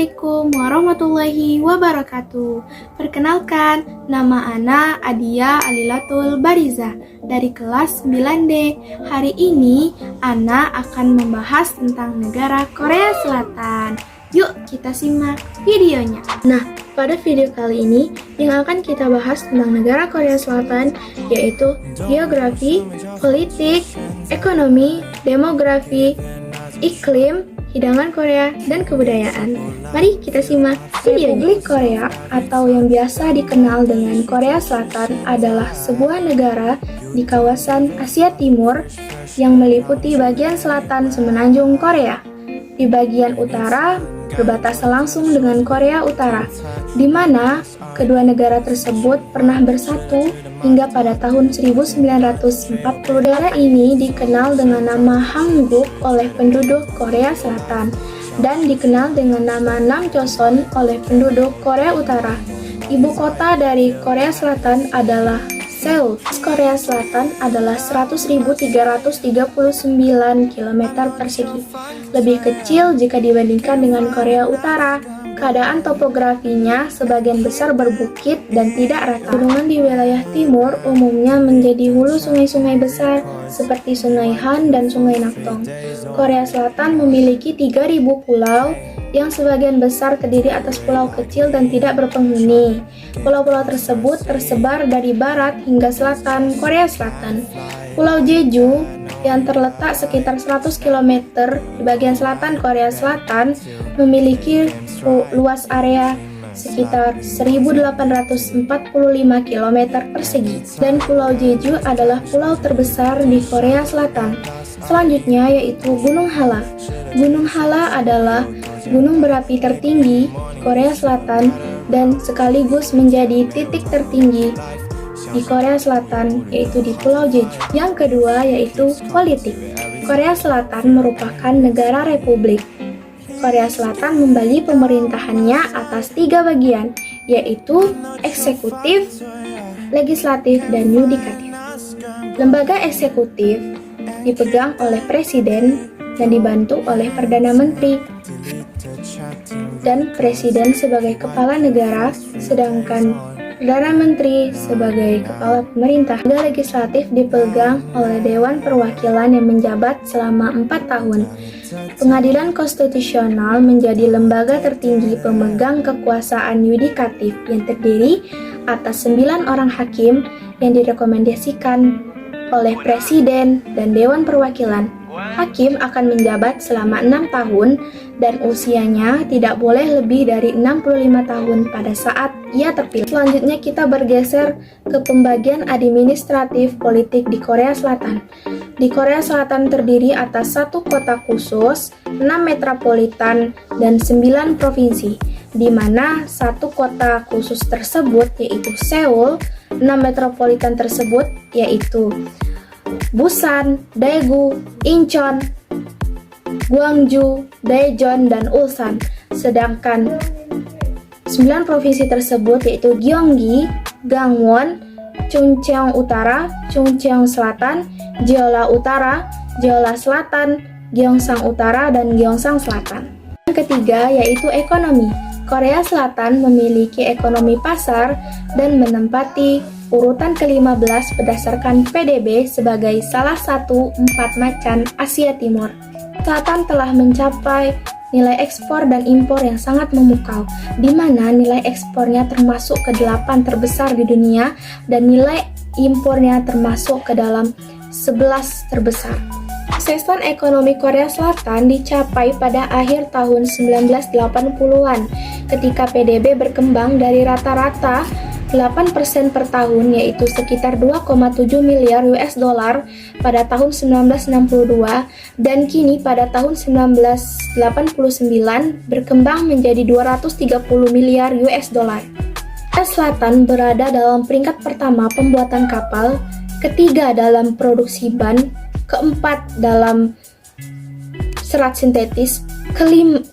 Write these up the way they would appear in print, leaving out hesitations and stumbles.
Assalamualaikum warahmatullahi wabarakatuh. Perkenalkan, nama Ana Adia Alilatul Bariza dari kelas 9D. Hari ini Ana akan membahas tentang negara Korea Selatan. Yuk kita simak videonya. Nah, pada video kali ini yang akan kita bahas tentang negara Korea Selatan yaitu geografi, politik, ekonomi, demografi, iklim, hidangan Korea, dan kebudayaan. Mari kita simak video. Republik Korea atau yang biasa dikenal dengan Korea Selatan adalah sebuah negara di kawasan Asia Timur yang meliputi bagian selatan semenanjung Korea. Di bagian utara berbatasan langsung dengan Korea Utara, di mana kedua negara tersebut pernah bersatu hingga pada tahun 1940. Daerah ini dikenal dengan nama Hamguk oleh penduduk Korea Selatan dan dikenal dengan nama Namjoseon oleh penduduk Korea Utara. Ibu kota dari Korea Selatan adalah Seoul. Korea Selatan adalah 100.339 km persegi, lebih kecil jika dibandingkan dengan Korea Utara. Keadaan topografinya sebagian besar berbukit dan tidak rata. Gunungan di wilayah timur umumnya menjadi hulu sungai-sungai besar seperti Sungai Han dan Sungai Naktong. Korea Selatan memiliki 3.000 pulau yang sebagian besar terdiri atas pulau kecil dan tidak berpenghuni. Pulau-pulau tersebut tersebar dari barat hingga selatan Korea Selatan. Pulau Jeju yang terletak sekitar 100 km di bagian selatan Korea Selatan memiliki luas area sekitar 1.845 km persegi. Dan Pulau Jeju adalah pulau terbesar di Korea Selatan. Selanjutnya yaitu Gunung Halla. Gunung Halla adalah gunung berapi tertinggi Korea Selatan dan sekaligus menjadi titik tertinggi di Korea Selatan, yaitu di Pulau Jeju. Yang kedua yaitu politik. Korea Selatan merupakan negara republik. Korea Selatan membagi pemerintahannya atas 3 bagian, yaitu eksekutif, legislatif, dan yudikatif. Lembaga eksekutif dipegang oleh presiden dan dibantu oleh Perdana Menteri dan presiden sebagai kepala negara, sedangkan Perdana Menteri sebagai kepala pemerintah. Lembaga legislatif dipegang oleh Dewan Perwakilan yang menjabat selama 4 tahun. Pengadilan Konstitusional menjadi lembaga tertinggi pemegang kekuasaan yudikatif yang terdiri atas 9 orang hakim yang direkomendasikan oleh Presiden dan Dewan Perwakilan. Hakim akan menjabat selama 6 tahun dan usianya tidak boleh lebih dari 65 tahun pada saat ia terpilih. Selanjutnya kita bergeser ke pembagian administratif politik di Korea Selatan. Di Korea Selatan terdiri atas 1 kota khusus, 6 metropolitan, dan 9 provinsi, di mana 1 kota khusus tersebut yaitu Seoul, 6 metropolitan tersebut yaitu Busan, Daegu, Incheon, Gwangju, Daejeon, dan Ulsan. Sedangkan 9 provinsi tersebut yaitu Gyeonggi, Gangwon, Chungcheong Utara, Chungcheong Selatan, Jeolla Utara, Jeolla Selatan, Gyeongsang Utara, dan Gyeongsang Selatan. Yang ketiga yaitu ekonomi. Korea Selatan memiliki ekonomi pasar dan menempati urutan ke-15 berdasarkan PDB sebagai salah satu 4 macan Asia Timur. Selatan telah mencapai nilai ekspor dan impor yang sangat memukau, di mana nilai ekspornya termasuk ke-8 terbesar di dunia dan nilai impornya termasuk ke dalam 11 terbesar. Kesuksesan ekonomi Korea Selatan dicapai pada akhir tahun 1980-an ketika PDB berkembang dari rata-rata 8% per tahun, yaitu sekitar 2,7 miliar US dollar pada tahun 1962, dan kini pada tahun 1989 berkembang menjadi 230 miliar US dollar. Korea Selatan berada dalam peringkat pertama pembuatan kapal, ketiga dalam produksi ban, keempat dalam serat sintetis,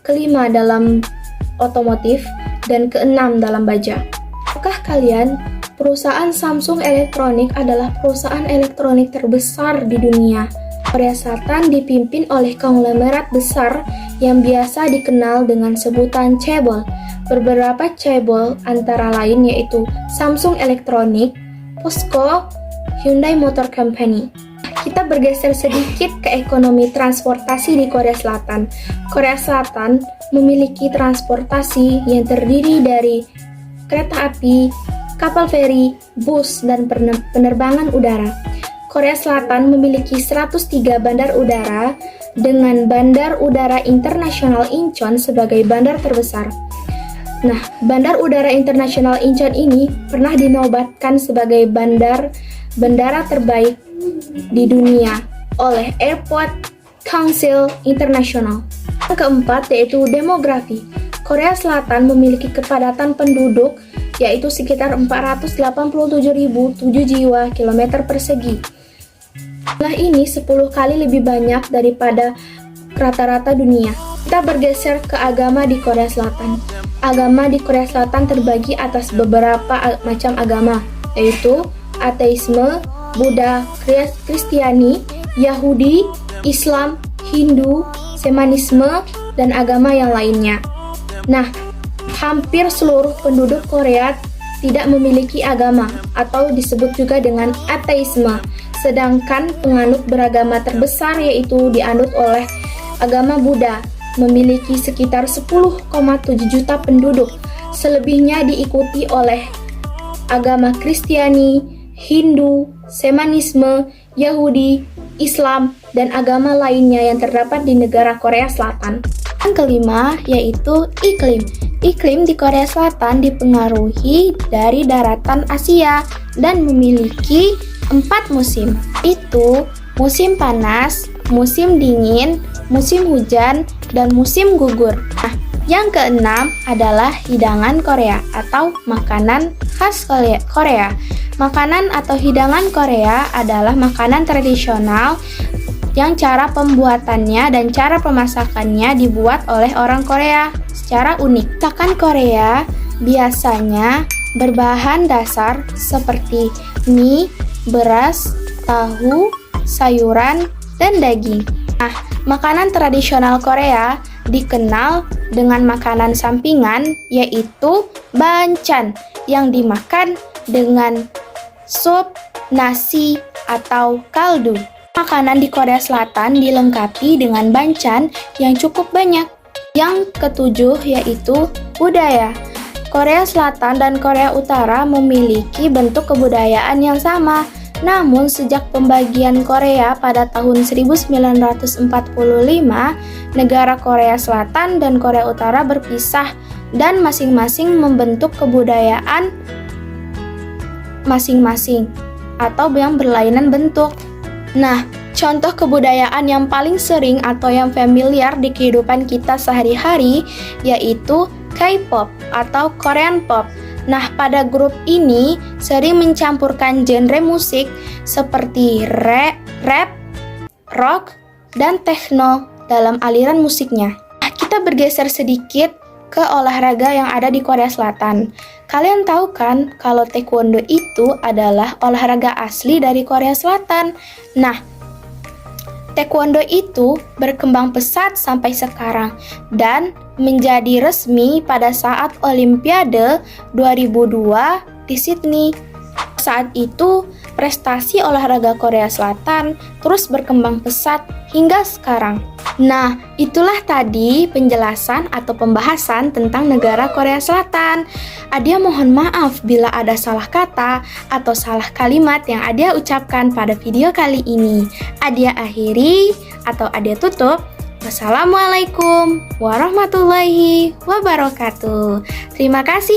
kelima dalam otomotif, dan keenam dalam baja. Apakah kalian perusahaan Samsung Elektronik adalah perusahaan elektronik terbesar di dunia? Korea Selatan dipimpin oleh konglomerat besar yang biasa dikenal dengan sebutan chaebol. Beberapa chaebol antara lain yaitu Samsung Electronics, POSCO, Hyundai Motor Company. Kita bergeser sedikit ke ekonomi transportasi di Korea Selatan. Korea Selatan memiliki transportasi yang terdiri dari kereta api, kapal feri, bus, dan penerbangan udara. Korea Selatan memiliki 103 bandar udara dengan Bandar Udara Internasional Incheon sebagai bandar terbesar. Nah, Bandar Udara Internasional Incheon ini pernah dinobatkan sebagai bandara terbaik di dunia oleh Airport Council International. Yang keempat yaitu demografi. Korea Selatan memiliki kepadatan penduduk yaitu sekitar 487.007 jiwa kilometer persegi. Jumlah ini 10 kali lebih banyak daripada rata-rata dunia. Kita bergeser ke agama di Korea Selatan. Agama di Korea Selatan terbagi atas beberapa macam agama, yaitu ateisme, Buddha, Kristiani, Yahudi, Islam, Hindu, Shamanisme, dan agama yang lainnya. Nah, hampir seluruh penduduk Korea tidak memiliki agama atau disebut juga dengan ateisme. Sedangkan penganut beragama terbesar yaitu dianut oleh agama Buddha memiliki sekitar 10,7 juta penduduk. Selebihnya diikuti oleh agama Kristiani, Hindu, Shamanisme, Yahudi, Islam, dan agama lainnya yang terdapat di negara Korea Selatan. Yang kelima yaitu iklim. Iklim di Korea Selatan dipengaruhi dari daratan Asia dan memiliki 4 musim, itu musim panas, musim dingin, musim hujan, dan musim gugur. Nah, yang keenam adalah hidangan Korea atau makanan khas Korea. Makanan atau hidangan Korea adalah makanan tradisional yang cara pembuatannya dan cara pemasakannya dibuat oleh orang Korea secara unik. Masakan Korea biasanya berbahan dasar seperti mie, beras, tahu, sayuran, dan daging. Nah, makanan tradisional Korea dikenal dengan makanan sampingan yaitu banchan yang dimakan dengan sup, nasi, atau kaldu. Makanan di Korea Selatan dilengkapi dengan banchan yang cukup banyak. Yang ketujuh yaitu budaya. Korea Selatan dan Korea Utara memiliki bentuk kebudayaan yang sama. Namun sejak pembagian Korea pada tahun 1945, negara Korea Selatan dan Korea Utara berpisah dan masing-masing membentuk kebudayaan masing-masing atau yang berlainan bentuk. Nah, contoh kebudayaan yang paling sering atau yang familiar di kehidupan kita sehari-hari yaitu K-pop atau Korean pop. Nah, pada grup ini sering mencampurkan genre musik seperti rap, rock, dan techno dalam aliran musiknya. Nah, kita bergeser sedikit ke olahraga yang ada di Korea Selatan. Kalian tahu kan kalau taekwondo itu adalah olahraga asli dari Korea Selatan. Nah, taekwondo itu berkembang pesat sampai sekarang dan menjadi resmi pada saat Olimpiade 2002 di Sydney. Saat itu, prestasi olahraga Korea Selatan terus berkembang pesat hingga sekarang. Nah, itulah tadi penjelasan atau pembahasan tentang negara Korea Selatan. Adia mohon maaf bila ada salah kata atau salah kalimat yang Adia ucapkan pada video kali ini. Adia akhiri atau Adia tutup. Wassalamualaikum warahmatullahi wabarakatuh. Terima kasih.